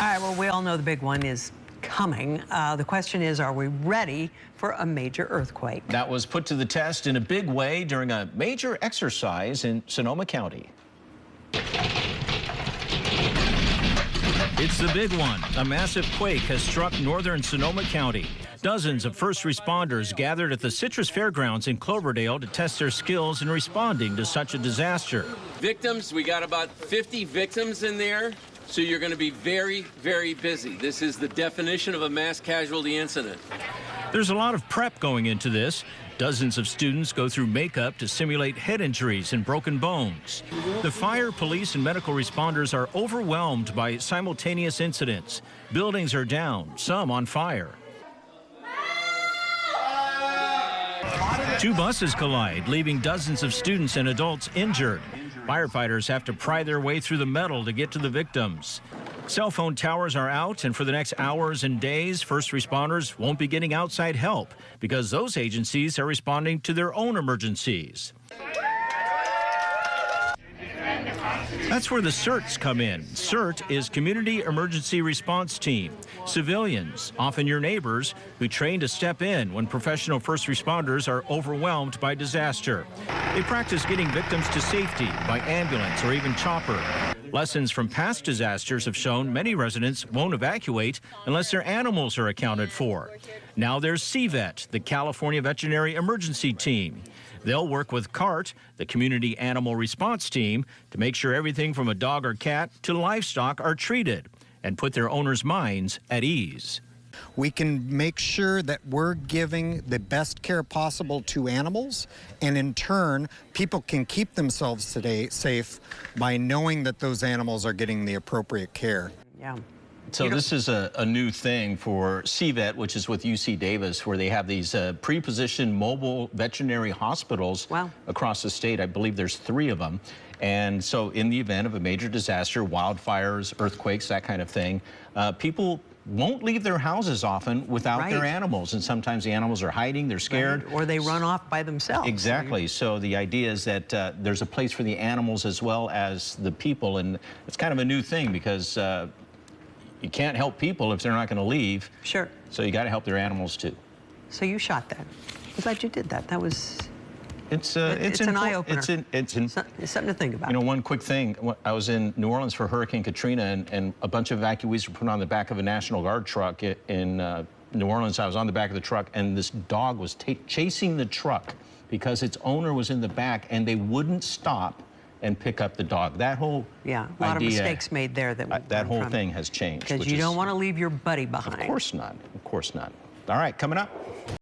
All right, well, we all know the big one is coming. The question is, are we ready for a major earthquake? That was put to the test in a big way during a major exercise in Sonoma County. It's the big one. A massive quake has struck northern Sonoma County. Dozens of first responders gathered at the Citrus Fairgrounds in Cloverdale to test their skills in responding to such a disaster. Victims, we got about 50 victims in there, so you're going to be very, very busy. This is the definition of a mass casualty incident. There's a lot of prep going into this. Dozens of students go through makeup to simulate head injuries and broken bones. The fire, police, and medical responders are overwhelmed by simultaneous incidents. Buildings are down, some on fire. Two buses collide, leaving dozens of students and adults injured. Firefighters have to pry their way through the metal to get to the victims. Cell phone towers are out, and for the next hours and days, first responders won't be getting outside help because those agencies are responding to their own emergencies. That's where the CERTs come in. CERT is Community Emergency Response Team. Civilians, often your neighbors, who train to step in when professional first responders are overwhelmed by disaster. They practice getting victims to safety by ambulance or even chopper. Lessons from past disasters have shown many residents won't evacuate unless their animals are accounted for. Now there's CVET, the California Veterinary Emergency Team. They'll work with CART, the Community Animal Response Team, to make sure everything from a dog or cat to livestock are treated and put their owners' minds at ease. We can make sure that we're giving the best care possible to animals, and in turn, people can keep themselves today safe by knowing that those animals are getting the appropriate care. Yeah. So this is a new thing for CVET, which is with UC Davis, where they have these pre-positioned mobile veterinary hospitals across the state. I believe there's 3 of them. And so in the event of a major disaster, wildfires, earthquakes, that kind of thing, people won't leave their houses often without their animals. And sometimes the animals are hiding, they're scared. Or they run off by themselves. Exactly. So the idea is that there's a place for the animals as well as the people. And it's kind of a new thing because you can't help people if they're not going to leave. Sure. So you got to help their animals too. So you shot that. I'm glad you did that. That was... It's an eye-opener. It's something to think about. You know, one quick thing. I was in New Orleans for Hurricane Katrina, and a bunch of evacuees were put on the back of a National Guard truck in New Orleans. I was on the back of the truck, and this dog was chasing the truck because its owner was in the back, and they wouldn't stop and pick up the dog. That whole a lot of mistakes made there. That whole thing has changed. Because you don't want to leave your buddy behind. Of course not. Of course not. All right, coming up.